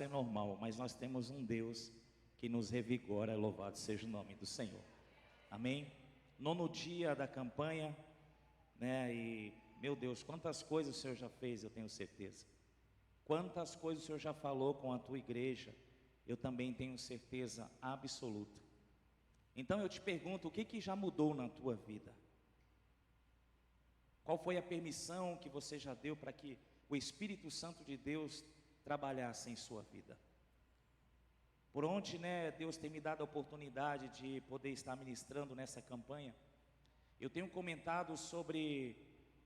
É normal, mas nós temos um Deus que nos revigora, louvado seja o nome do Senhor. Amém? Nono dia da campanha, né? E, meu Deus, quantas coisas o Senhor já fez, eu tenho certeza. Quantas coisas o Senhor já falou com a tua igreja, eu também tenho certeza absoluta. Então eu te pergunto, o que já mudou na tua vida? Qual foi a permissão que você já deu para que o Espírito Santo de Deus trabalhasse em sua vida? Por onde, né, Deus tem me dado a oportunidade de poder estar ministrando nessa campanha, eu tenho comentado sobre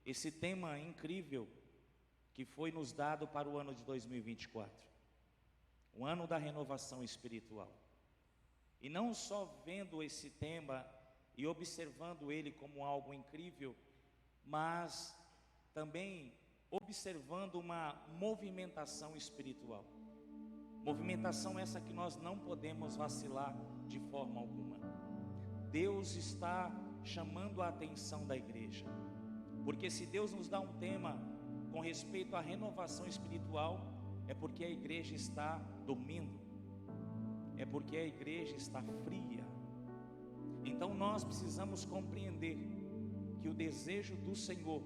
esse tema incrível que foi nos dado para o ano de 2024, o ano da renovação espiritual. E não só vendo esse tema e observando ele como algo incrível, mas também observando uma movimentação espiritual. Movimentação essa que nós não podemos vacilar de forma alguma. Deus está chamando a atenção da igreja, porque se Deus nos dá um tema com respeito à renovação espiritual, é porque a igreja está dormindo, é porque a igreja está fria. Então nós precisamos compreender que o desejo do Senhor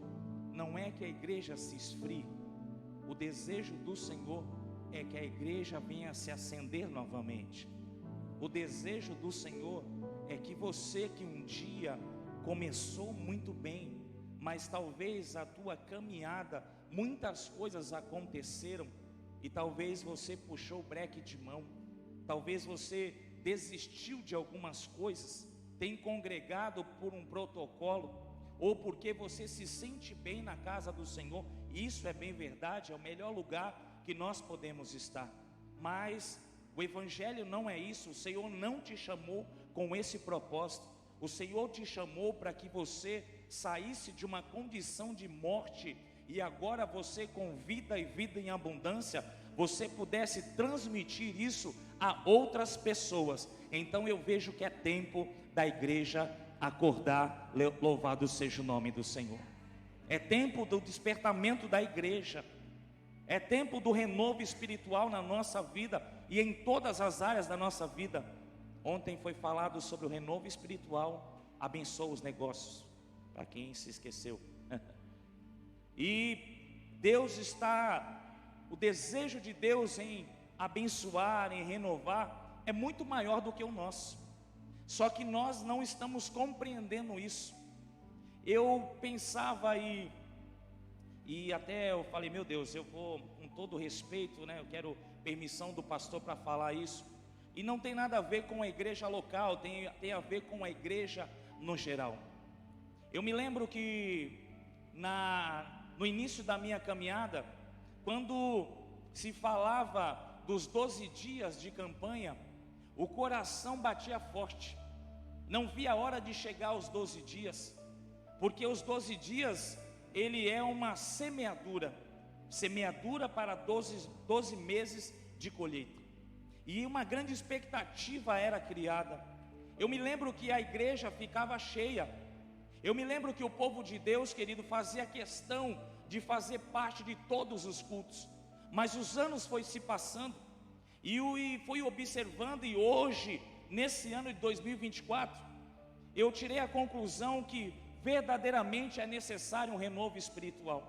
não é que a igreja se esfrie, o desejo do Senhor é que a igreja venha se acender novamente. O desejo do Senhor é que você que um dia começou muito bem, mas talvez a tua caminhada, muitas coisas aconteceram, e talvez você puxou o breque de mão, talvez você desistiu de algumas coisas, tem congregado por um protocolo, ou porque você se sente bem na casa do Senhor. Isso é bem verdade, é o melhor lugar que nós podemos estar, mas o Evangelho não é isso. O Senhor não te chamou com esse propósito. O Senhor te chamou para que você saísse de uma condição de morte, e agora você, com vida e vida em abundância, você pudesse transmitir isso a outras pessoas. Então eu vejo que é tempo da igreja acordar, louvado seja o nome do Senhor. É tempo do despertamento da igreja. É tempo do renovo espiritual na nossa vida e em todas as áreas da nossa vida. Ontem foi falado sobre o renovo espiritual, abençoa os negócios, para quem se esqueceu. E Deus o desejo de Deus em abençoar, em renovar, é muito maior do que o nosso. Só que nós não estamos compreendendo isso. Eu pensava e até eu falei, meu Deus, eu vou com todo respeito, né? Eu quero permissão do pastor para falar isso. E não tem nada a ver com a igreja local, tem a ver com a igreja no geral. Eu me lembro que no início da minha caminhada, quando se falava dos 12 dias de campanha, o coração batia forte. Não via a hora de chegar aos 12 dias, porque os 12 dias ele é uma semeadura para 12 meses de colheita. E uma grande expectativa era criada. Eu me lembro que a igreja ficava cheia. Eu me lembro que o povo de Deus, querido, fazia questão de fazer parte de todos os cultos. Mas os anos foi se passando, e fui observando, e hoje, nesse ano de 2024, eu tirei a conclusão que verdadeiramente é necessário um renovo espiritual.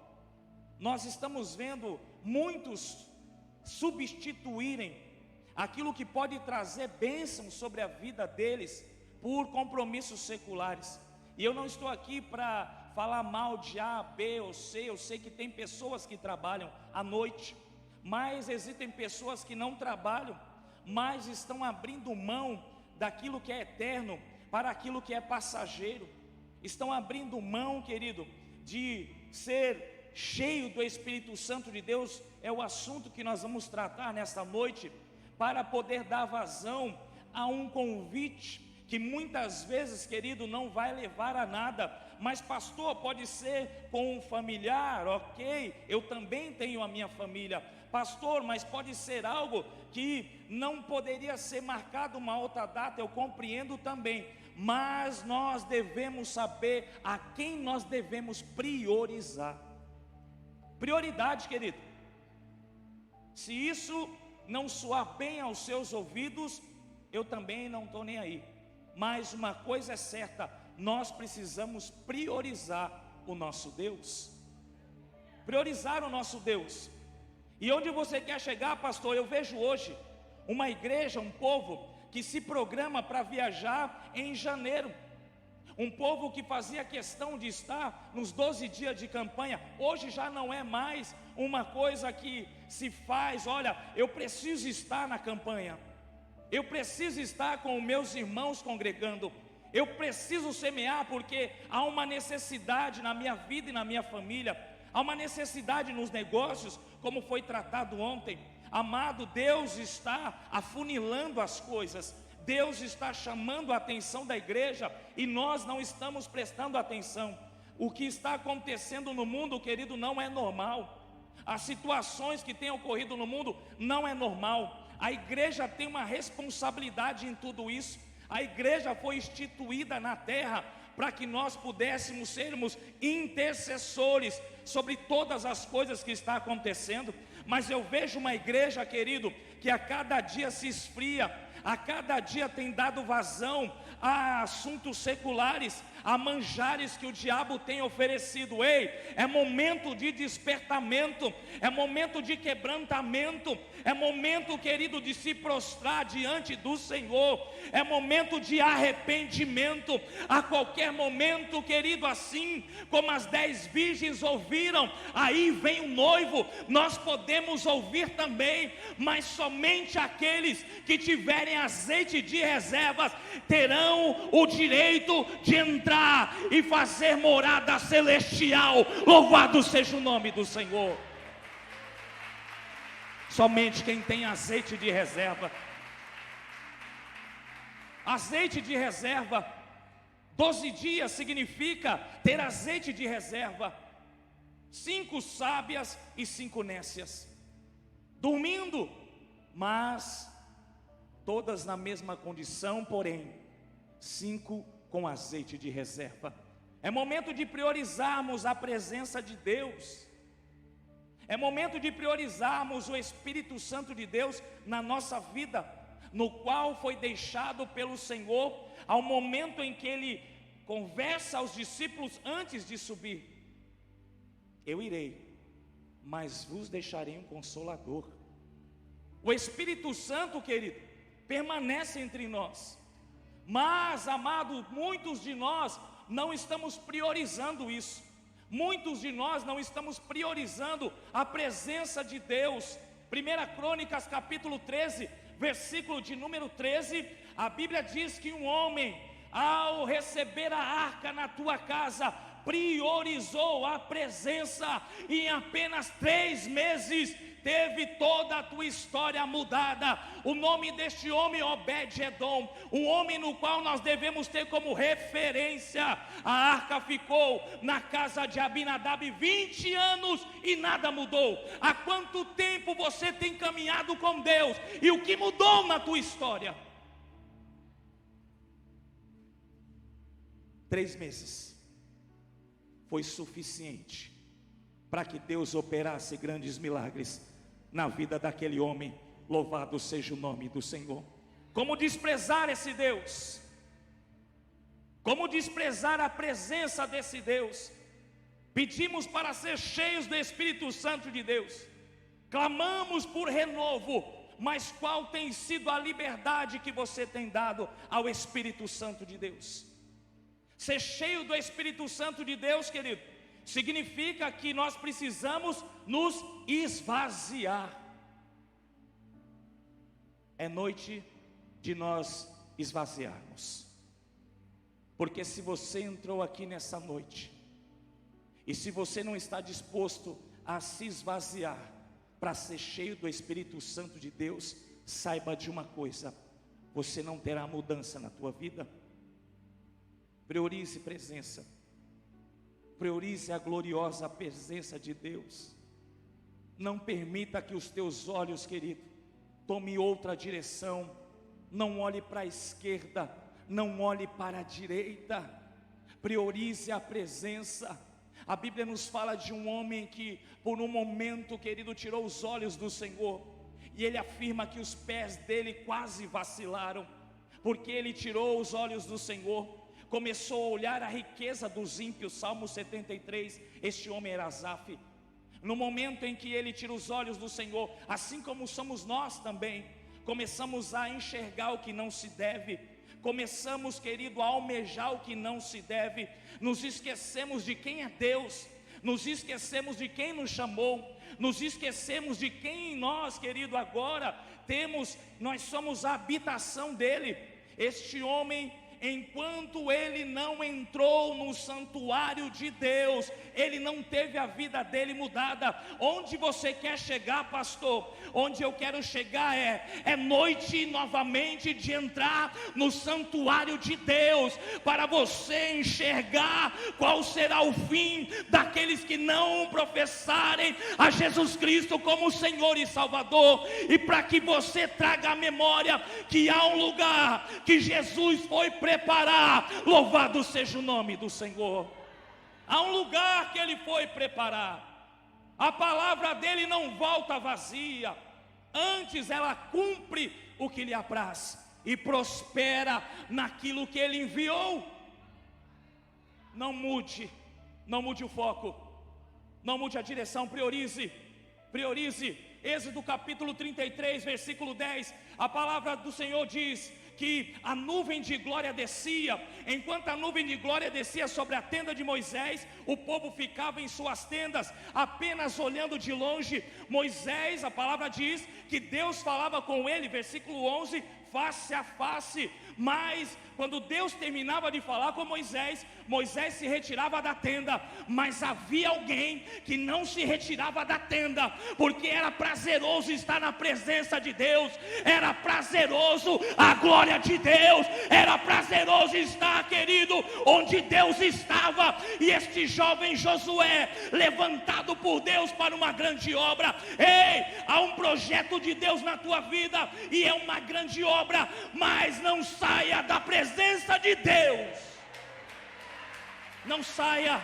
Nós estamos vendo muitos substituírem aquilo que pode trazer bênção sobre a vida deles por compromissos seculares. E eu não estou aqui para falar mal de A, B ou C. Eu sei que tem pessoas que trabalham à noite, mas existem pessoas que não trabalham, mas estão abrindo mão daquilo que é eterno para aquilo que é passageiro. Estão abrindo mão, querido, de ser cheio do Espírito Santo de Deus. É o assunto que nós vamos tratar nesta noite, para poder dar vazão a um convite que muitas vezes, querido, não vai levar a nada. Mas pastor, pode ser com um familiar, ok, eu também tenho a minha família. Pastor, mas pode ser algo que não poderia ser marcado uma outra data, eu compreendo também. Mas nós devemos saber a quem nós devemos priorizar. Prioridade, querido. Se isso não soar bem aos seus ouvidos, eu também não estou nem aí. Mas uma coisa é certa, nós precisamos priorizar o nosso Deus. Priorizar o nosso Deus. E onde você quer chegar, pastor? Eu vejo hoje uma igreja, um povo que se programa para viajar em janeiro. Um povo que fazia questão de estar nos 12 dias de campanha. Hoje já não é mais uma coisa que se faz, olha, eu preciso estar na campanha, eu preciso estar com os meus irmãos congregando, eu preciso semear porque há uma necessidade na minha vida e na minha família, há uma necessidade nos negócios, como foi tratado ontem. Amado, Deus está afunilando as coisas, Deus está chamando a atenção da igreja e nós não estamos prestando atenção. O que está acontecendo no mundo, querido, não é normal. As situações que têm ocorrido no mundo não é normal. A igreja tem uma responsabilidade em tudo isso. A igreja foi instituída na terra para que nós pudéssemos sermos intercessores sobre todas as coisas que estão acontecendo. Mas eu vejo uma igreja, querido, que a cada dia se esfria, a cada dia tem dado vazão a assuntos seculares, a manjares que o diabo tem oferecido. Ei, é momento de despertamento, é momento de quebrantamento, é momento, querido, de se prostrar diante do Senhor, é momento de arrependimento. A qualquer momento, querido, assim como as 10 virgens ouviram, aí vem o noivo, nós podemos ouvir também, mas somente aqueles que tiverem azeite de reservas terão o direito de entrar e fazer morada celestial. Louvado seja o nome do Senhor. Somente quem tem azeite de reserva. Azeite de reserva, 12 dias significa ter azeite de reserva. 5 sábias e 5 nécias, dormindo, mas todas na mesma condição, porém 5 com azeite de reserva. É momento de priorizarmos a presença de Deus. É momento de priorizarmos o Espírito Santo de Deus na nossa vida, no qual foi deixado pelo Senhor, ao momento em que Ele conversa aos discípulos antes de subir. Eu irei, mas vos deixarei um Consolador. O Espírito Santo, querido, permanece entre nós. Mas, amado, muitos de nós não estamos priorizando isso. Muitos de nós não estamos priorizando a presença de Deus. 1 Crônicas capítulo 13, versículo de número 13, a Bíblia diz que um homem, ao receber a arca na tua casa, priorizou a presença, e em apenas 3 meses teve toda a tua história mudada. O nome deste homem, Obed-Edom, um homem no qual nós devemos ter como referência. A arca ficou na casa de Abinadab 20 anos e nada mudou. Há quanto tempo você tem caminhado com Deus e o que mudou na tua história? 3 meses foi suficiente para que Deus operasse grandes milagres na vida daquele homem. Louvado seja o nome do Senhor. Como desprezar esse Deus? Como desprezar a presença desse Deus? Pedimos para ser cheios do Espírito Santo de Deus, clamamos por renovo, mas qual tem sido a liberdade que você tem dado ao Espírito Santo de Deus? Ser cheio do Espírito Santo de Deus, querido, significa que nós precisamos nos esvaziar. É noite de nós esvaziarmos. Porque se você entrou aqui nessa noite, e se você não está disposto a se esvaziar, para ser cheio do Espírito Santo de Deus, saiba de uma coisa: você não terá mudança na tua vida. Priorize presença. Priorize a gloriosa presença de Deus. Não permita que os teus olhos, querido, tome outra direção. Não olhe para a esquerda, não olhe para a direita. Priorize a presença. A Bíblia nos fala de um homem que por um momento, querido, tirou os olhos do Senhor. E ele afirma que os pés dele quase vacilaram, porque ele tirou os olhos do Senhor, começou a olhar a riqueza dos ímpios. Salmo 73, este homem era Asaf. No momento em que ele tira os olhos do Senhor, assim como somos nós também, começamos a enxergar o que não se deve, começamos, querido, a almejar o que não se deve, nos esquecemos de quem é Deus, nos esquecemos de quem nos chamou, nos esquecemos de quem nós, querido, agora temos, nós somos a habitação dele. Este homem, enquanto ele não entrou no santuário de Deus, ele não teve a vida dele mudada. Onde você quer chegar, pastor? Onde eu quero chegar é noite novamente de entrar no santuário de Deus, para você enxergar qual será o fim daqueles que não professarem a Jesus Cristo como Senhor e Salvador, e para que você traga a memória que há um lugar que Jesus foi preparar. Louvado seja o nome do Senhor. Há um lugar que ele foi preparar. A palavra dele não volta vazia, antes ela cumpre o que lhe apraz e prospera naquilo que ele enviou. Não mude o foco, não mude a direção, priorize. Êxodo capítulo 33, versículo 10, a palavra do Senhor diz que a nuvem de glória descia. Enquanto a nuvem de glória descia sobre a tenda de Moisés, o povo ficava em suas tendas, apenas olhando de longe. Moisés, a palavra diz que Deus falava com ele, versículo 11, face a face. Mas quando Deus terminava de falar com Moisés, Moisés se retirava da tenda. Mas havia alguém que não se retirava da tenda, porque era prazeroso estar na presença de Deus, era prazeroso a glória de Deus, era prazeroso estar, querido, onde Deus estava. E este jovem Josué, levantado por Deus para uma grande obra. Ei, há um projeto de Deus na tua vida, e é uma grande obra, mas não saia da presença de Deus. Não saia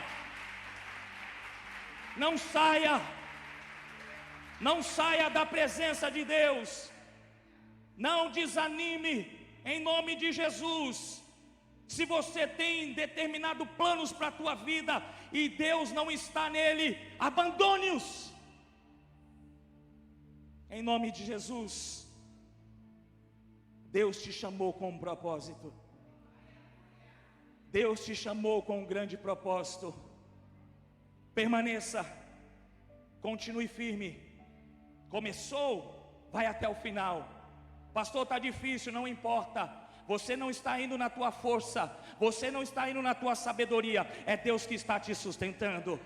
da presença de Deus. Não desanime, em nome de Jesus. Se você tem determinado planos para a tua vida e Deus não está nele, abandone-os, em nome de Jesus. Deus te chamou com um propósito. Deus te chamou com um grande propósito. Permaneça, continue firme. Começou, vai até o final. Pastor, está difícil, não importa. Você não está indo na tua força, você não está indo na tua sabedoria. É Deus que está te sustentando.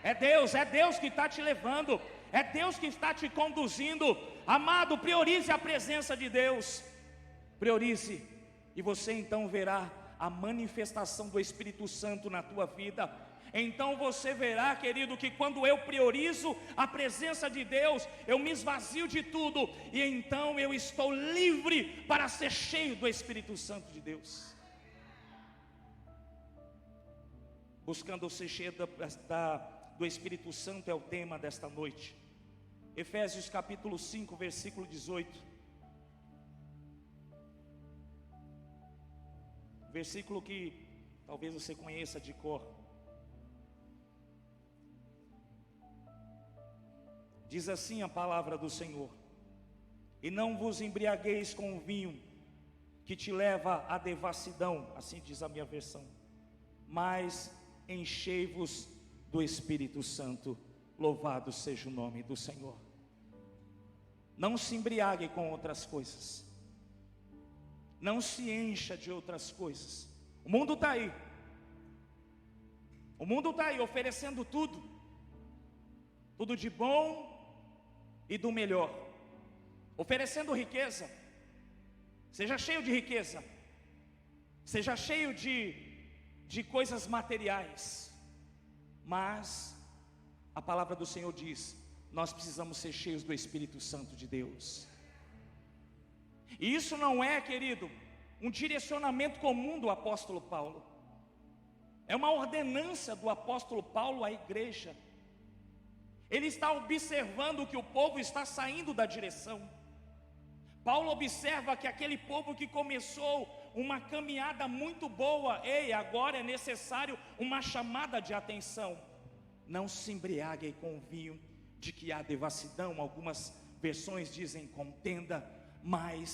É Deus que está te levando. É Deus que está te conduzindo. Amado, priorize a presença de Deus. Priorize, e você então verá a manifestação do Espírito Santo na tua vida. Então você verá, querido, que quando eu priorizo a presença de Deus, eu me esvazio de tudo, e então eu estou livre para ser cheio do Espírito Santo de Deus. Buscando ser cheio do Espírito Santo é o tema desta noite. Efésios capítulo 5, versículo 18. Versículo que talvez você conheça de cor. Diz assim a palavra do Senhor: e não vos embriagueis com o vinho, que te leva à devassidão, assim diz a minha versão, mas enchei-vos do Espírito Santo. Louvado seja o nome do Senhor. Não se embriague com outras coisas, não se encha de outras coisas. O mundo está aí. O mundo está aí oferecendo tudo de bom e do melhor, oferecendo riqueza. Seja cheio de riqueza, seja cheio de coisas materiais. Mas a palavra do Senhor diz: nós precisamos ser cheios do Espírito Santo de Deus. E isso não é, querido, um direcionamento comum do apóstolo Paulo. É uma ordenança do apóstolo Paulo à igreja. Ele está observando que o povo está saindo da direção. Paulo observa que aquele povo que começou uma caminhada muito boa, agora é necessário uma chamada de atenção. Não se embriaguem com o vinho de que há devassidão, algumas versões dizem contenda, mas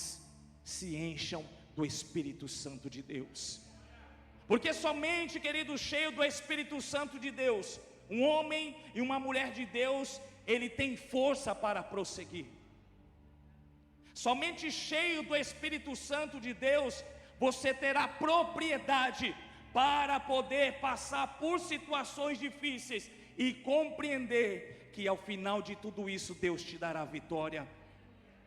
se encham do Espírito Santo de Deus. Porque somente, querido, cheio do Espírito Santo de Deus, um homem e uma mulher de Deus, ele tem força para prosseguir. Somente cheio do Espírito Santo de Deus, você terá propriedade para poder passar por situações difíceis e compreender que ao final de tudo isso Deus te dará vitória.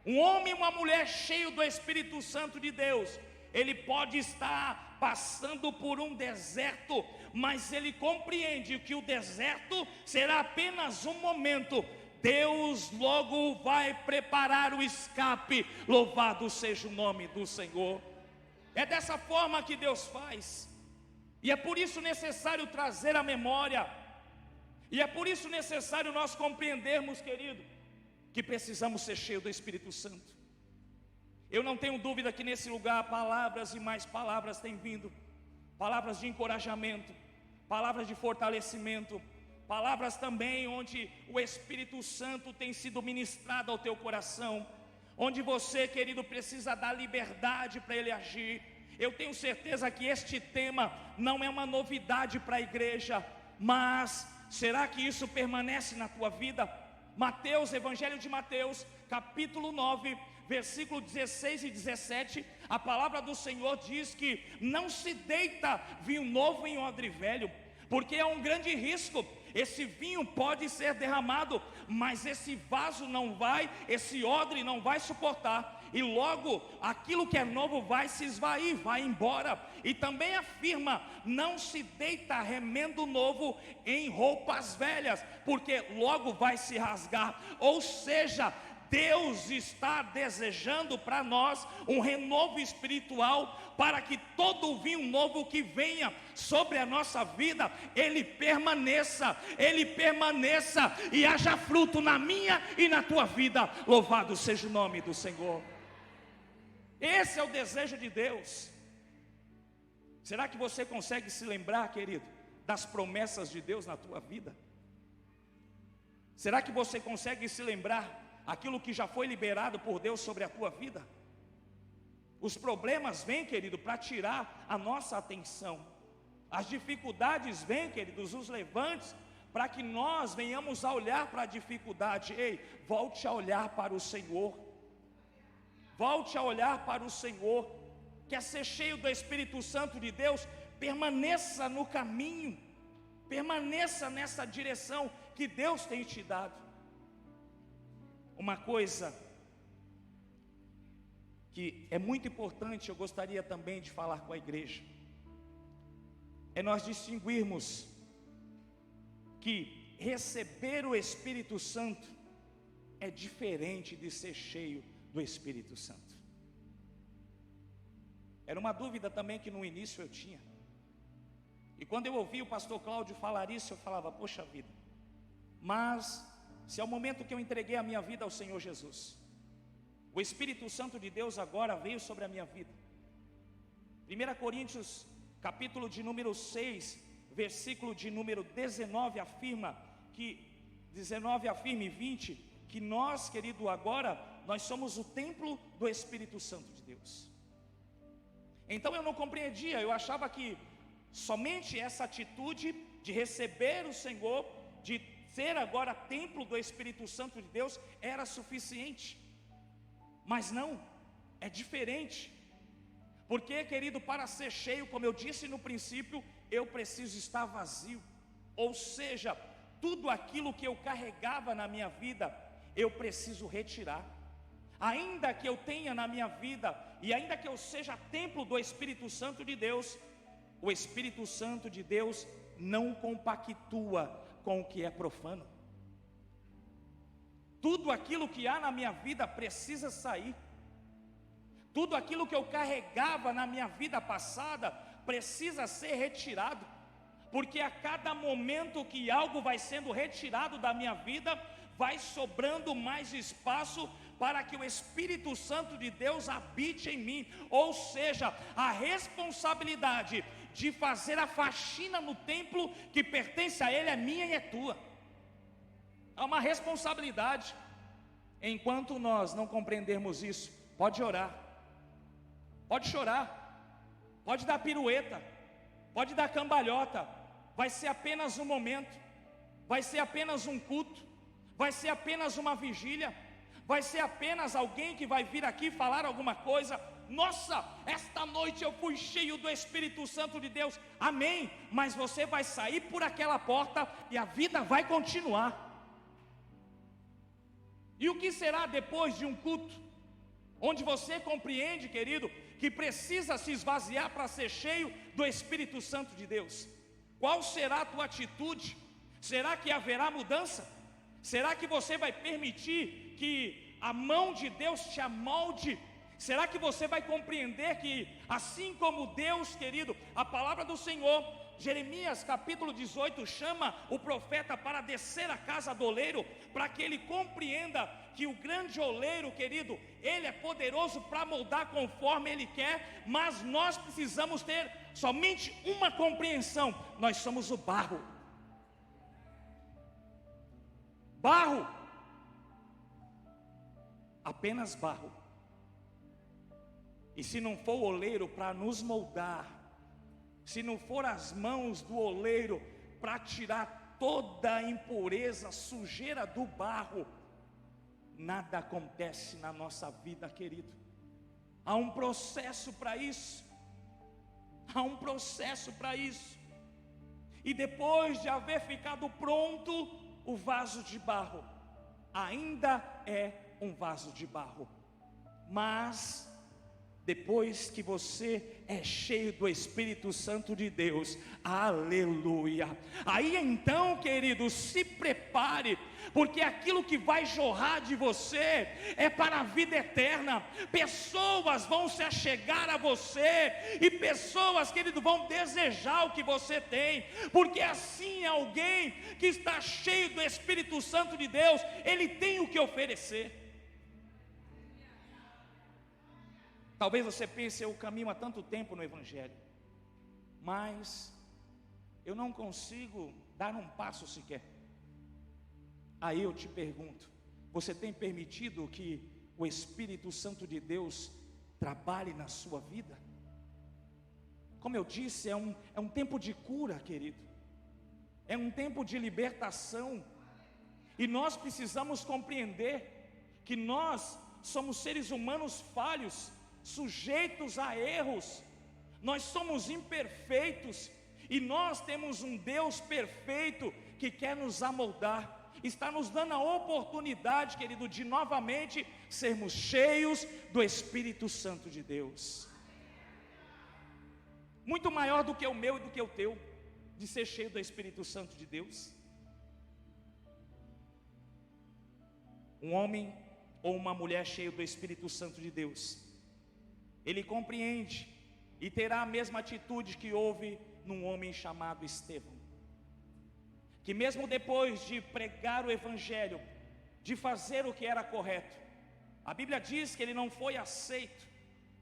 Um homem e uma mulher cheio do Espírito Santo de Deus, ele pode estar passando por um deserto, mas ele compreende que o deserto será apenas um momento. Deus logo vai preparar o escape, louvado seja o nome do Senhor. É dessa forma que Deus faz, e é por isso necessário trazer a memória, e é por isso necessário nós compreendermos, querido, que precisamos ser cheios do Espírito Santo. Eu não tenho dúvida que nesse lugar palavras e mais palavras têm vindo, palavras de encorajamento, palavras de fortalecimento, palavras também onde o Espírito Santo tem sido ministrado ao teu coração, onde você, querido, precisa dar liberdade para Ele agir. Eu tenho certeza que este tema não é uma novidade para a igreja, mas será que isso permanece na tua vida? Mateus, Evangelho de Mateus, capítulo 9, versículo 16 e 17, a palavra do Senhor diz que não se deita vinho novo em odre velho, porque é um grande risco. Esse vinho pode ser derramado, mas esse vaso não vai, esse odre não vai suportar, e logo aquilo que é novo vai se esvair, vai embora. E também afirma: não se deita remendo novo em roupas velhas, porque logo vai se rasgar. Ou seja, Deus está desejando para nós um renovo espiritual, para que todo o vinho novo que venha sobre a nossa vida, ele permaneça e haja fruto na minha e na tua vida. Louvado seja o nome do Senhor. Esse é o desejo de Deus. Será que você consegue se lembrar, querido, das promessas de Deus na tua vida? Será que você consegue se lembrar aquilo que já foi liberado por Deus sobre a tua vida? Os problemas vêm, querido, para tirar a nossa atenção. As dificuldades vêm, queridos, os levantes, para que nós venhamos a olhar para a dificuldade. Volte a olhar para o Senhor. Volte a olhar para o Senhor. Quer ser cheio do Espírito Santo de Deus? Permaneça no caminho, permaneça nessa direção que Deus tem te dado. Uma coisa que é muito importante, eu gostaria também de falar com a igreja, é nós distinguirmos que receber o Espírito Santo é diferente de ser cheio do Espírito Santo. Era uma dúvida também que no início eu tinha, e quando eu ouvi o pastor Cláudio falar isso, eu falava: poxa vida, mas se é o momento que eu entreguei a minha vida ao Senhor Jesus, o Espírito Santo de Deus agora veio sobre a minha vida. 1 Coríntios, capítulo de número 6, versículo de número 19, afirma e 20, que nós, querido, agora, nós somos o templo do Espírito Santo de Deus. Então eu não compreendia, eu achava que somente essa atitude de receber o Senhor, de ser agora templo do Espírito Santo de Deus, era suficiente. Mas não, é diferente. Porque, querido, para ser cheio, como eu disse no princípio, eu preciso estar vazio. Ou seja, tudo aquilo que eu carregava na minha vida, eu preciso retirar. Ainda que eu tenha na minha vida, e ainda que eu seja templo do Espírito Santo de Deus, o Espírito Santo de Deus não compactua com o que é profano. Tudo aquilo que há na minha vida precisa sair. Tudo aquilo que eu carregava na minha vida passada precisa ser retirado. Porque a cada momento que algo vai sendo retirado da minha vida, vai sobrando mais espaço para que o Espírito Santo de Deus habite em mim. Ou seja, a responsabilidade de fazer a faxina no templo que pertence a Ele é minha e é tua. Há uma responsabilidade. Enquanto nós não compreendermos isso, pode orar, pode chorar, pode dar pirueta, pode dar cambalhota, vai ser apenas um momento, vai ser apenas um culto, vai ser apenas uma vigília, vai ser apenas alguém que vai vir aqui falar alguma coisa. Nossa, esta noite eu fui cheio do Espírito Santo de Deus, amém, mas você vai sair por aquela porta e a vida vai continuar. E o que será depois de um culto, onde você compreende, querido, que precisa se esvaziar para ser cheio do Espírito Santo de Deus? Qual será a tua atitude? Será que haverá mudança? Será que você vai permitir que a mão de Deus te amolde? Será que você vai compreender que, assim como Deus, querido, a palavra do Senhor, Jeremias capítulo 18, chama o profeta para descer à casa do oleiro, para que ele compreenda que o grande oleiro, querido, ele é poderoso para moldar conforme ele quer, mas nós precisamos ter somente uma compreensão: nós somos o barro. Barro, apenas barro. E se não for o oleiro para nos moldar, se não for as mãos do oleiro para tirar toda a impureza, sujeira do barro, nada acontece na nossa vida, querido. Há um processo para isso. Há um processo para isso. E depois de haver ficado pronto, o vaso de barro ainda é um vaso de barro. Mas depois que você é cheio do Espírito Santo de Deus, aleluia, aí então, querido, se prepare, porque aquilo que vai jorrar de você é para a vida eterna. Pessoas vão se achegar a você, e pessoas, querido, vão desejar o que você tem, porque assim alguém que está cheio do Espírito Santo de Deus, ele tem o que oferecer. Talvez você pense: eu caminho há tanto tempo no Evangelho, mas eu não consigo dar um passo sequer. Aí eu te pergunto: você tem permitido que o Espírito Santo de Deus trabalhe na sua vida? Como eu disse, é um tempo de cura, querido, é um tempo de libertação, e nós precisamos compreender que nós somos seres humanos falhos, sujeitos a erros, nós somos imperfeitos, e nós temos um Deus perfeito que quer nos amoldar, está nos dando a oportunidade, querido, de novamente sermos cheios do Espírito Santo de Deus. Muito maior do que o meu e do que o teu, de ser cheio do Espírito Santo de Deus. Um homem ou uma mulher cheio do Espírito Santo de Deus, ele compreende e terá a mesma atitude que houve num homem chamado Estevão, que mesmo depois de pregar o Evangelho, de fazer o que era correto, a Bíblia diz que ele não foi aceito,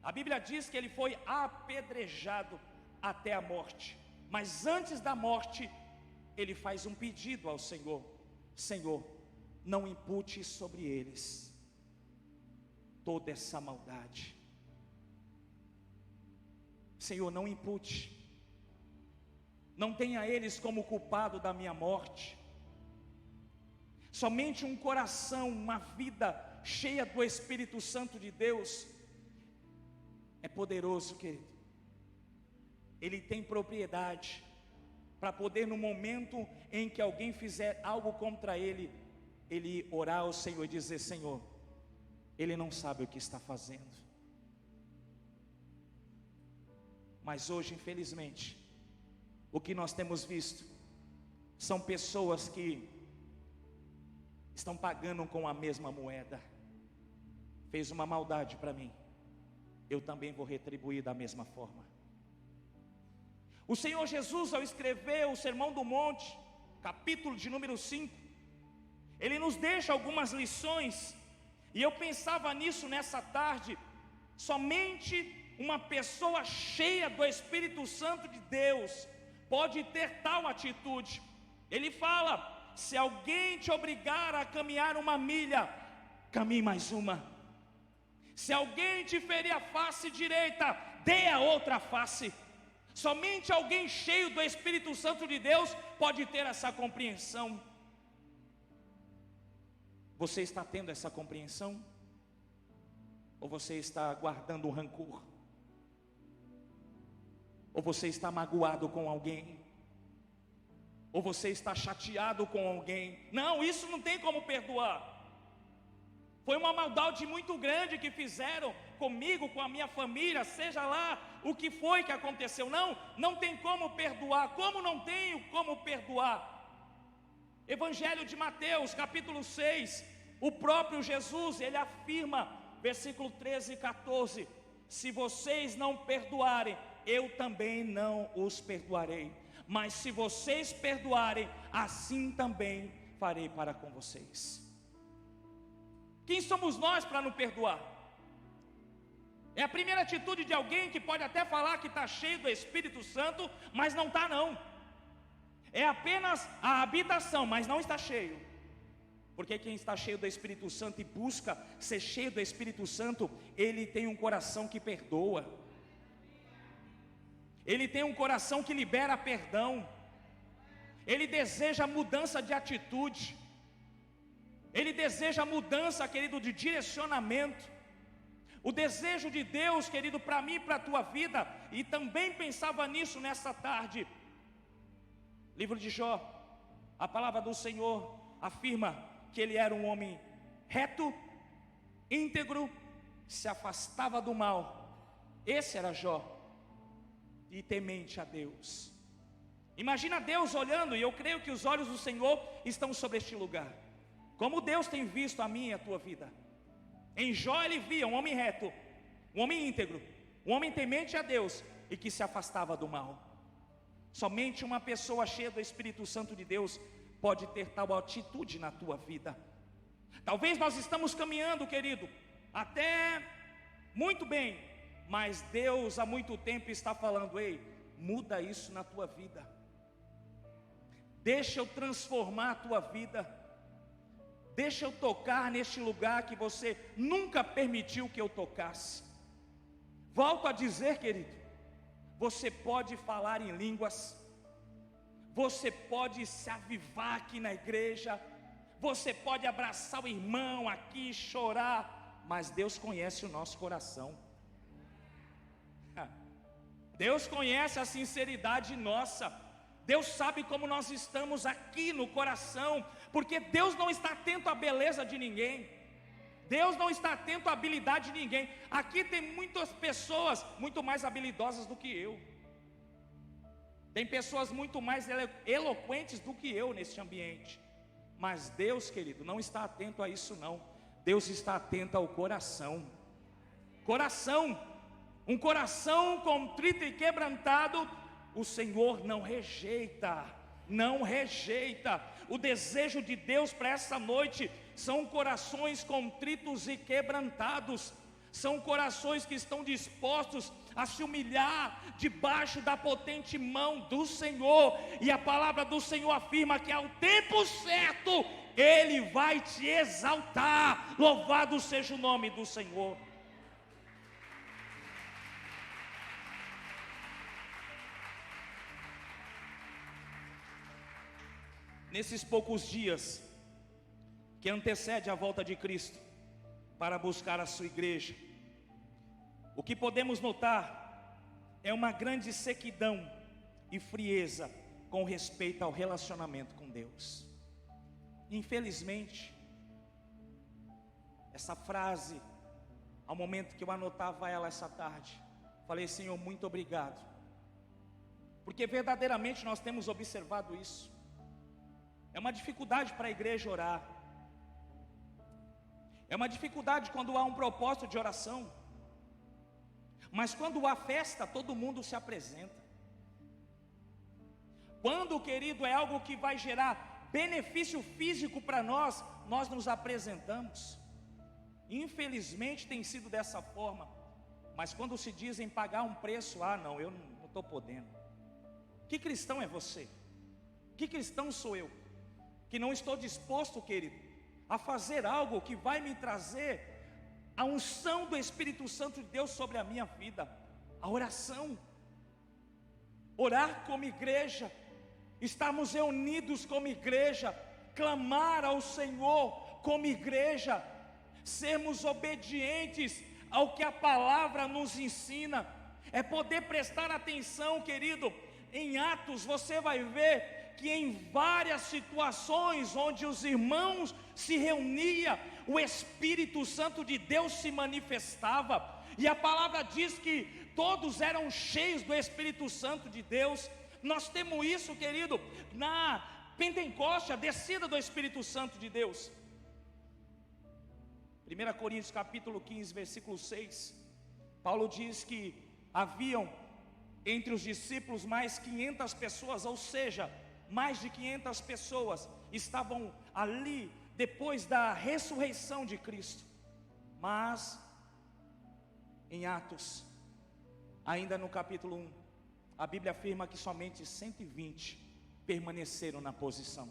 a Bíblia diz que ele foi apedrejado até a morte, mas antes da morte, ele faz um pedido ao Senhor: Senhor, não impute sobre eles toda essa maldade. Senhor, não impute, não tenha eles como culpado da minha morte. Somente um coração, uma vida cheia do Espírito Santo de Deus é poderoso, querido. Ele tem propriedade para poder, no momento em que alguém fizer algo contra ele, ele orar ao Senhor e dizer: Senhor, ele não sabe o que está fazendo. Mas hoje, infelizmente, o que nós temos visto são pessoas que estão pagando com a mesma moeda. Fez uma maldade para mim, eu também vou retribuir da mesma forma. O Senhor Jesus, ao escrever o Sermão do Monte, capítulo de número 5, Ele nos deixa algumas lições E eu pensava nisso nessa tarde. Somente uma pessoa cheia do Espírito Santo de Deus pode ter tal atitude. Ele fala: se alguém te obrigar a caminhar uma milha, caminhe mais uma. Se alguém te ferir a face direita, dê a outra face. Somente alguém cheio do Espírito Santo de Deus pode ter essa compreensão. Você está tendo essa compreensão? Ou você está guardando um rancor? Ou você está magoado com alguém? Ou você está chateado com alguém? Não, isso não tem como perdoar. Foi uma maldade muito grande que fizeram comigo, com a minha família, seja lá o que foi que aconteceu. Não tem como perdoar. Como não tenho como perdoar? Evangelho de Mateus, capítulo 6, o próprio Jesus, ele afirma, versículo 13 e 14: se vocês não perdoarem, eu também não os perdoarei. Mas se vocês perdoarem, assim também farei para com vocês. Quem somos nós para não perdoar? É a primeira atitude de alguém que pode até falar que está cheio do Espírito Santo, mas não está não. É apenas a habitação, mas não está cheio. Porque quem está cheio do Espírito Santo e busca ser cheio do Espírito Santo, ele tem um coração que perdoa. Ele tem um coração que libera perdão. Ele deseja mudança de atitude. Ele deseja mudança, querido, de direcionamento. O desejo de Deus, querido, para mim e para a tua vida. E também pensava nisso nessa tarde. Livro de Jó, a palavra do Senhor afirma que ele era um homem reto, íntegro, se afastava do mal. Esse era Jó, e temente a Deus. Imagina Deus olhando, e eu creio que os olhos do Senhor estão sobre este lugar. Como Deus tem visto a minha e a tua vida. Em Jó ele via um homem reto, um homem íntegro, um homem temente a Deus e que se afastava do mal. Somente uma pessoa cheia do Espírito Santo de Deus pode ter tal atitude na tua vida. Talvez nós estamos caminhando, querido, até muito bem, mas Deus há muito tempo está falando: ei, muda isso na tua vida. Deixa eu transformar a tua vida. Deixa eu tocar neste lugar que você nunca permitiu que eu tocasse. Volto a dizer, querido, você pode falar em línguas, você pode se avivar aqui na igreja, você pode abraçar o irmão aqui e chorar, mas Deus conhece o nosso coração. Deus conhece a sinceridade nossa. Deus sabe como nós estamos aqui no coração, porque Deus não está atento à beleza de ninguém. Deus não está atento à habilidade de ninguém. Aqui tem muitas pessoas muito mais habilidosas do que eu. Tem pessoas muito mais eloquentes do que eu neste ambiente. Mas Deus, querido, não está atento a isso não. Deus está atento ao coração. Coração, um coração contrito e quebrantado, o Senhor não rejeita, não rejeita. O desejo de Deus para essa noite são corações contritos e quebrantados. São corações que estão dispostos a se humilhar debaixo da potente mão do Senhor. E a palavra do Senhor afirma que ao tempo certo Ele vai te exaltar. Louvado seja o nome do Senhor. Nesses poucos dias que antecede a volta de Cristo para buscar a sua igreja, o que podemos notar é uma grande sequidão e frieza com respeito ao relacionamento com Deus. Infelizmente, essa frase, ao momento que eu anotava ela essa tarde, falei: Senhor, muito obrigado, porque verdadeiramente nós temos observado isso. É uma dificuldade para a igreja orar. É uma dificuldade quando há um propósito de oração. Mas quando há festa, todo mundo se apresenta. Quando, querido, é algo que vai gerar benefício físico para nós, nós nos apresentamos. Infelizmente tem sido dessa forma. Mas quando se dizem pagar um preço, não, eu não estou podendo. Que cristão é você? Que cristão sou eu? Que não estou disposto, querido, a fazer algo que vai me trazer a unção do Espírito Santo de Deus sobre a minha vida. A oração. Orar como igreja, estarmos reunidos como igreja, clamar ao Senhor como igreja, sermos obedientes ao que a palavra nos ensina, é poder prestar atenção, querido. Em Atos você vai ver que em várias situações onde os irmãos se reuniam, o Espírito Santo de Deus se manifestava, e a palavra diz que todos eram cheios do Espírito Santo de Deus. Nós temos isso, querido, na Pentecoste, a descida do Espírito Santo de Deus. 1 Coríntios capítulo 15, versículo 6, Paulo diz que haviam entre os discípulos mais 500 pessoas, ou seja, mais de 500 pessoas estavam ali depois da ressurreição de Cristo. Mas em Atos, ainda no capítulo 1, a Bíblia afirma que somente 120 permaneceram na posição.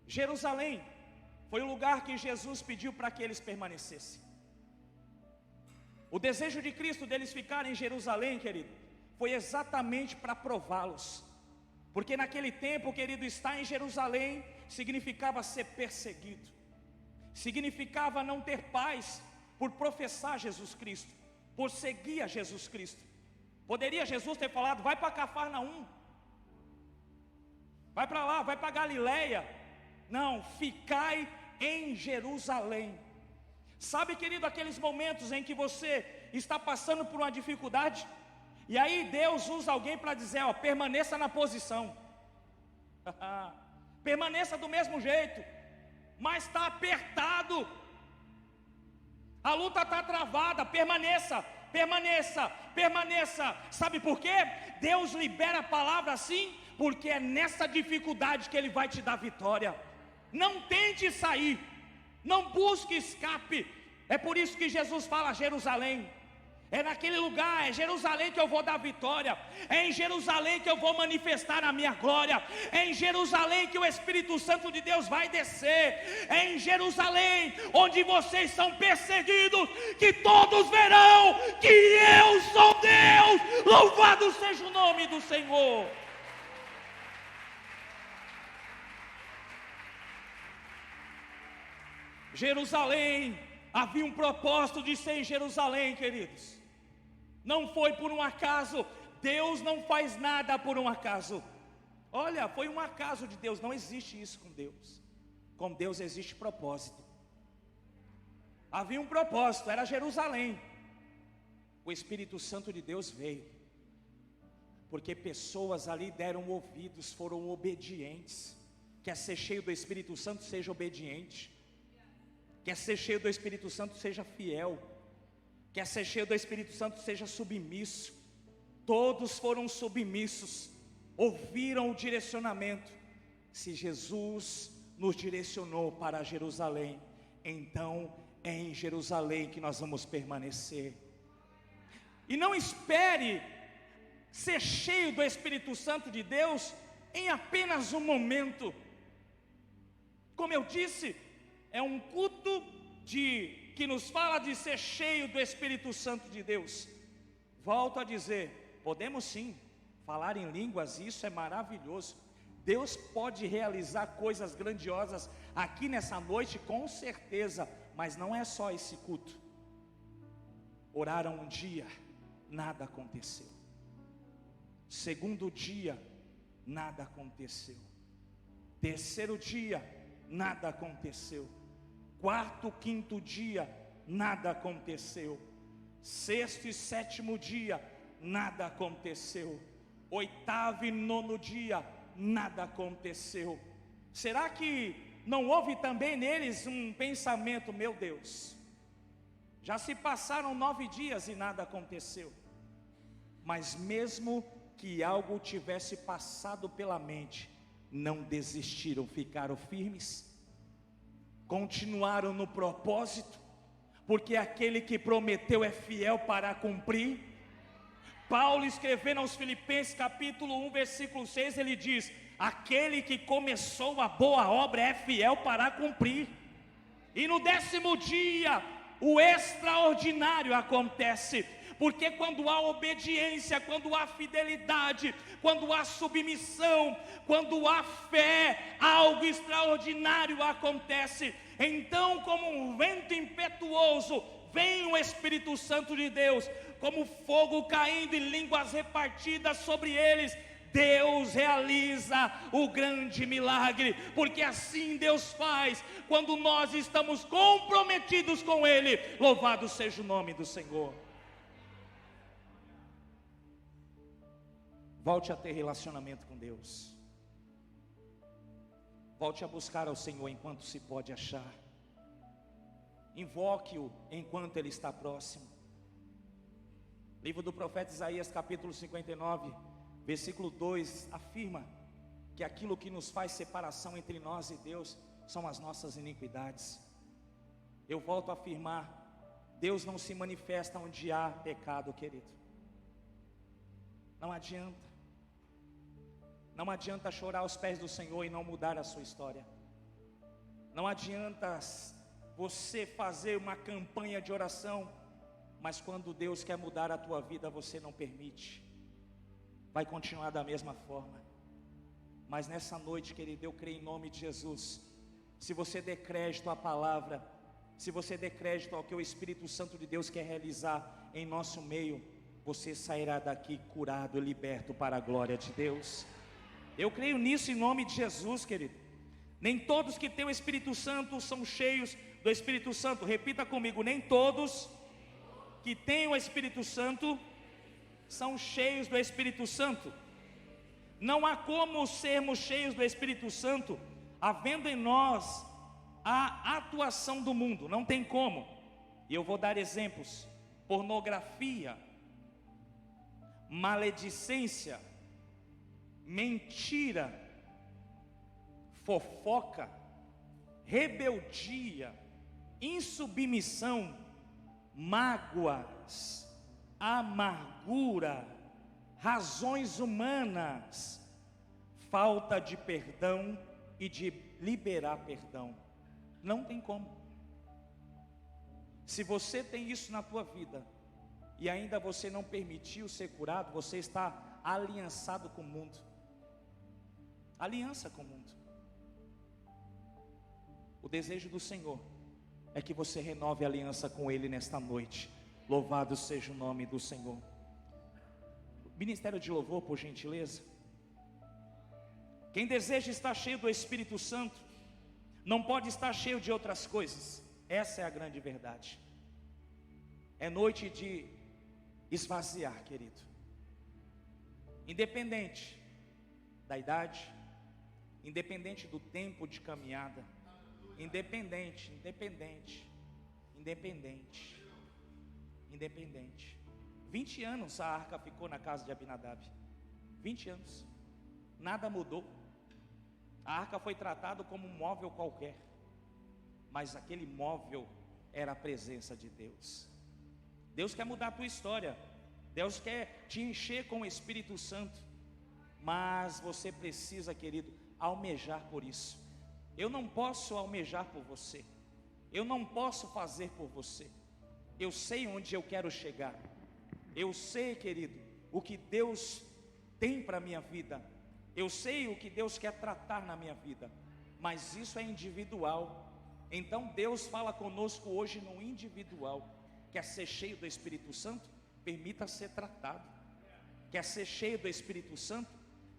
Jerusalém foi o lugar que Jesus pediu para que eles permanecessem. O desejo de Cristo deles ficarem em Jerusalém, querido, foi exatamente para prová-los. Porque naquele tempo, querido, estar em Jerusalém significava ser perseguido, significava não ter paz por professar Jesus Cristo, por seguir a Jesus Cristo. Poderia Jesus ter falado: vai para Cafarnaum, vai para lá, vai para Galileia. Não, ficai em Jerusalém. Sabe, querido, aqueles momentos em que você está passando por uma dificuldade, e aí Deus usa alguém para dizer: permaneça na posição. Permaneça do mesmo jeito, mas está apertado, a luta está travada, permaneça, permaneça, permaneça. Sabe por quê? Deus libera a palavra assim, porque é nessa dificuldade que Ele vai te dar vitória. Não tente sair, não busque escape. É por isso que Jesus fala Jerusalém. É naquele lugar, é Jerusalém que eu vou dar vitória, é em Jerusalém que eu vou manifestar a minha glória, é em Jerusalém que o Espírito Santo de Deus vai descer, é em Jerusalém, onde vocês são perseguidos, que todos verão que eu sou Deus. Louvado seja o nome do Senhor. Jerusalém, havia um propósito de ser em Jerusalém, queridos. Não foi por um acaso. Deus não faz nada por um acaso. Olha, foi um acaso de Deus. Não existe isso com Deus. Com Deus existe propósito. Havia um propósito, era Jerusalém. O Espírito Santo de Deus veio, porque pessoas ali deram ouvidos, foram obedientes. Quer ser cheio do Espírito Santo, seja obediente. Quer ser cheio do Espírito Santo, seja fiel. Quer ser cheio do Espírito Santo, seja submisso. Todos foram submissos, ouviram o direcionamento. Se Jesus nos direcionou para Jerusalém, então é em Jerusalém que nós vamos permanecer. E não espere ser cheio do Espírito Santo de Deus em apenas um momento. Como eu disse, é um culto que nos fala de ser cheio do Espírito Santo de Deus. Volto a dizer, podemos sim falar em línguas, isso é maravilhoso. Deus pode realizar coisas grandiosas aqui nessa noite, com certeza, mas não é só esse culto. Oraram um dia, nada aconteceu. Segundo dia, nada aconteceu. Terceiro dia, nada aconteceu. Quarto, quinto dia, nada aconteceu. Sexto e sétimo dia, nada aconteceu. Oitavo e nono dia, nada aconteceu. Será que não houve também neles um pensamento: meu Deus, já se passaram 9 dias e nada aconteceu? Mas mesmo que algo tivesse passado pela mente, não desistiram, ficaram firmes. continuaram no propósito, porque aquele que prometeu é fiel para cumprir. Paulo, escrevendo aos Filipenses capítulo 1 versículo 6, ele diz: aquele que começou a boa obra é fiel para cumprir. E no 10º dia, o extraordinário acontece, porque quando há obediência, quando há fidelidade, quando há submissão, quando há fé, algo extraordinário acontece. Então, como um vento impetuoso, vem o Espírito Santo de Deus, como fogo caindo e línguas repartidas sobre eles. Deus realiza o grande milagre, porque assim Deus faz quando nós estamos comprometidos com Ele. Louvado seja o nome do Senhor. Volte a ter relacionamento com Deus. Volte a buscar ao Senhor enquanto se pode achar. Invoque-o enquanto Ele está próximo. Livro do profeta Isaías, capítulo 59, versículo 2, afirma que aquilo que nos faz separação entre nós e Deus são as nossas iniquidades. Eu volto a afirmar: Deus não se manifesta onde há pecado, querido. Não adianta. Não adianta chorar aos pés do Senhor e não mudar a sua história. Não adianta você fazer uma campanha de oração, mas quando Deus quer mudar a tua vida, você não permite. Vai continuar da mesma forma. Mas nessa noite, querido, eu creio em nome de Jesus. Se você der crédito à palavra, se você der crédito ao que o Espírito Santo de Deus quer realizar em nosso meio, você sairá daqui curado e liberto para a glória de Deus. Eu creio nisso em nome de Jesus, querido. Nem todos que têm o Espírito Santo são cheios do Espírito Santo. Repita comigo: nem todos que têm o Espírito Santo são cheios do Espírito Santo. Não há como sermos cheios do Espírito Santo havendo em nós a atuação do mundo. Não tem como. E eu vou dar exemplos: pornografia, maledicência, mentira, fofoca, rebeldia, insubmissão, mágoas, amargura, razões humanas, falta de perdão e de liberar perdão. Não tem como. Se você tem isso na tua vida e ainda você não permitiu ser curado, você está aliançado com o mundo. Aliança com o mundo. O desejo do Senhor é que você renove a aliança com Ele nesta noite. Louvado seja o nome do Senhor. Ministério de louvor, por gentileza. Quem deseja estar cheio do Espírito Santo não pode estar cheio de outras coisas. Essa é a grande verdade. É noite de esvaziar, querido. Independente da idade, independente do tempo de caminhada, independente. 20 anos a arca ficou na casa de Abinadab. 20 anos. Nada mudou. A arca foi tratada como um móvel qualquer, mas aquele móvel era a presença de Deus. Deus quer mudar a tua história. Deus quer te encher com o Espírito Santo. Mas você precisa, querido, almejar por isso. Eu não posso almejar por você. Eu não posso fazer por você. Eu sei onde eu quero chegar. Eu sei, querido, o que Deus tem para a minha vida. Eu sei o que Deus quer tratar na minha vida. Mas isso é individual. Então Deus fala conosco hoje no individual. Quer ser cheio do Espírito Santo? Permita ser tratado. Quer ser cheio do Espírito Santo?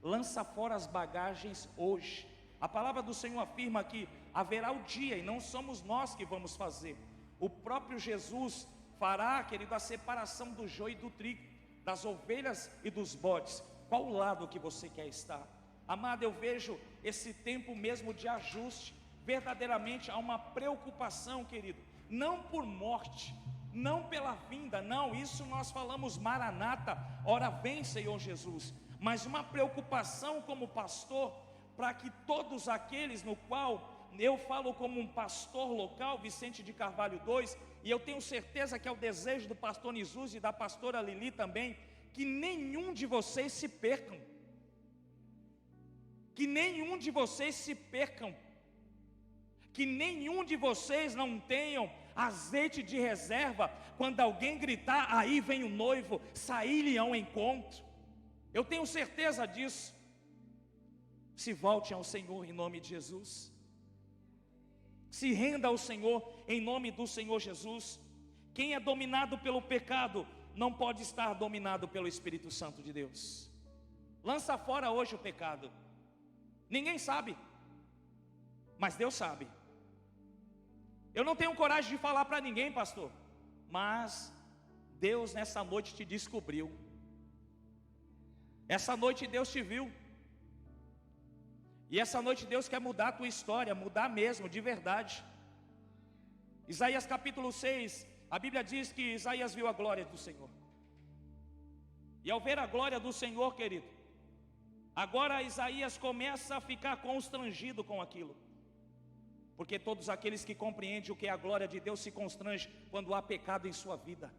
Lança fora as bagagens hoje. A palavra do Senhor afirma que haverá o dia, e não somos nós que vamos fazer. O próprio Jesus fará, querido, a separação do joio e do trigo, das ovelhas e dos bodes. Qual lado que você quer estar? Amado, eu vejo esse tempo mesmo de ajuste. Verdadeiramente há uma preocupação, querido, não por morte, não pela vinda, não, isso nós falamos Maranata, ora vem Senhor Jesus, mas uma preocupação como pastor, para que todos aqueles no qual eu falo como um pastor local, Vicente de Carvalho 2, e eu tenho certeza que é o desejo do pastor Nizuz e da pastora Lili também, que nenhum de vocês se percam. Que nenhum de vocês se percam. Que nenhum de vocês não tenham azeite de reserva, quando alguém gritar, aí vem o noivo, sair-lhe ao encontro. Eu tenho certeza disso. Se volte ao Senhor em nome de Jesus. Se renda ao Senhor em nome do Senhor Jesus. Quem é dominado pelo pecado não pode estar dominado pelo Espírito Santo de Deus. Lança fora hoje o pecado. Ninguém sabe, mas Deus sabe. Eu não tenho coragem de falar para ninguém, pastor, mas Deus nessa noite te descobriu. Essa noite Deus te viu. E essa noite Deus quer mudar a tua história, mudar mesmo, de verdade. Isaías capítulo 6, a Bíblia diz que Isaías viu a glória do Senhor. E ao ver a glória do Senhor, querido, agora Isaías começa a ficar constrangido com aquilo. Porque todos aqueles que compreendem o que é a glória de Deus se constrangem quando há pecado em sua vida.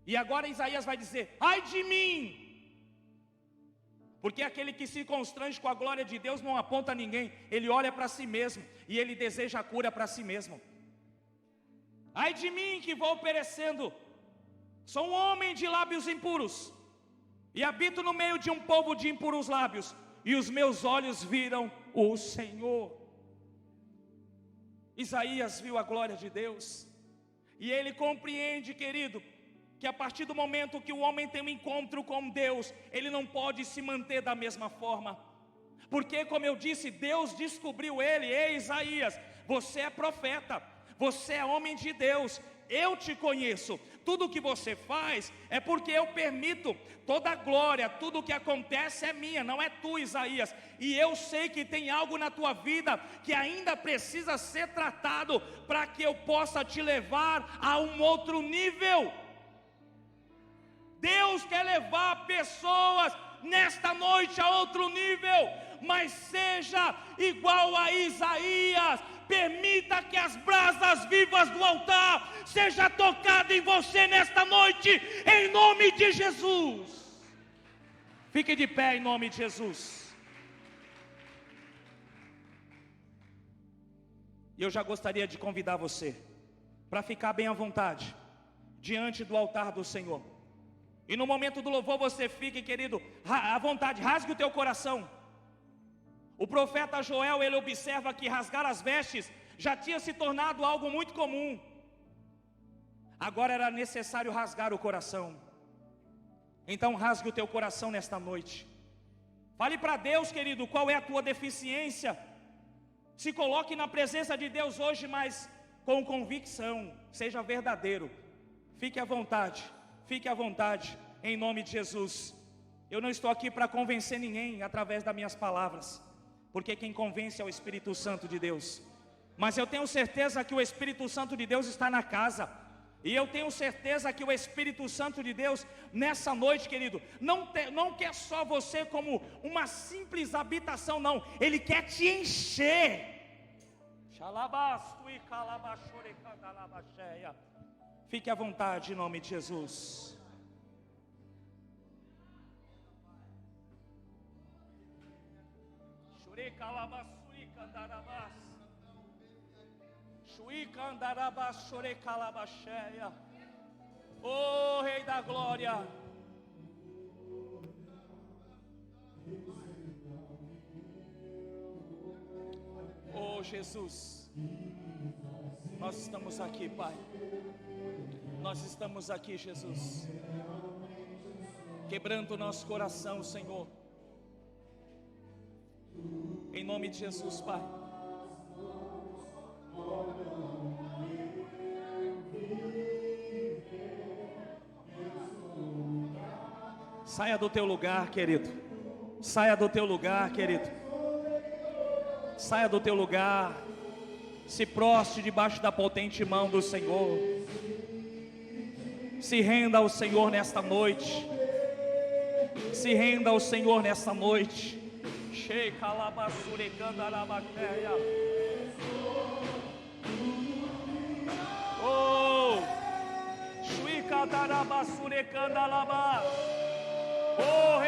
E agora Isaías vai dizer, ai de mim! Porque aquele que se constrange com a glória de Deus não aponta a ninguém, ele olha para si mesmo e ele deseja a cura para si mesmo. Ai de mim que vou perecendo, sou um homem de lábios impuros, e habito no meio de um povo de impuros lábios, e os meus olhos viram o Senhor. Isaías viu a glória de Deus, e ele compreende, querido, que a partir do momento que o homem tem um encontro com Deus, ele não pode se manter da mesma forma, porque como eu disse, Deus descobriu ele. Ei Isaías, você é profeta, você é homem de Deus, eu te conheço, tudo que você faz é porque eu permito, toda a glória, tudo que acontece é minha, não é tu, Isaías, e eu sei que tem algo na tua vida que ainda precisa ser tratado, para que eu possa te levar a um outro nível. Deus quer levar pessoas nesta noite a outro nível, mas seja igual a Isaías. Permita que as brasas vivas do altar seja tocada em você nesta noite, em nome de Jesus. Fique de pé em nome de Jesus. E eu já gostaria de convidar você para ficar bem à vontade diante do altar do Senhor. E no momento do louvor você fique, querido, à vontade, rasgue o teu coração. O profeta Joel, ele observa que rasgar as vestes já tinha se tornado algo muito comum. Agora era necessário rasgar o coração. Então rasgue o teu coração nesta noite. Fale para Deus, querido, qual é a tua deficiência. Se coloque na presença de Deus hoje, mas com convicção, seja verdadeiro. Fique à vontade, em nome de Jesus. Eu não estou aqui para convencer ninguém através das minhas palavras, porque quem convence é o Espírito Santo de Deus. Mas eu tenho certeza que o Espírito Santo de Deus está na casa. E eu tenho certeza que o Espírito Santo de Deus, nessa noite, querido, não quer só você como uma simples habitação, não. Ele quer te encher. Fique à vontade em nome de Jesus. Oh Rei da Glória, oh Jesus, nós estamos aqui, Pai. Nós estamos aqui, Jesus, quebrando o nosso coração, Senhor, em nome de Jesus, Pai. Saia do teu lugar, querido. Saia do teu lugar, querido. Saia do teu lugar. Se prostre debaixo da potente mão do Senhor. Se renda ao Senhor nesta noite. Se renda ao Senhor nesta noite. Sheika labassurecanda arabateia. Oh, Shuika darabassurecanda alaba. Oh,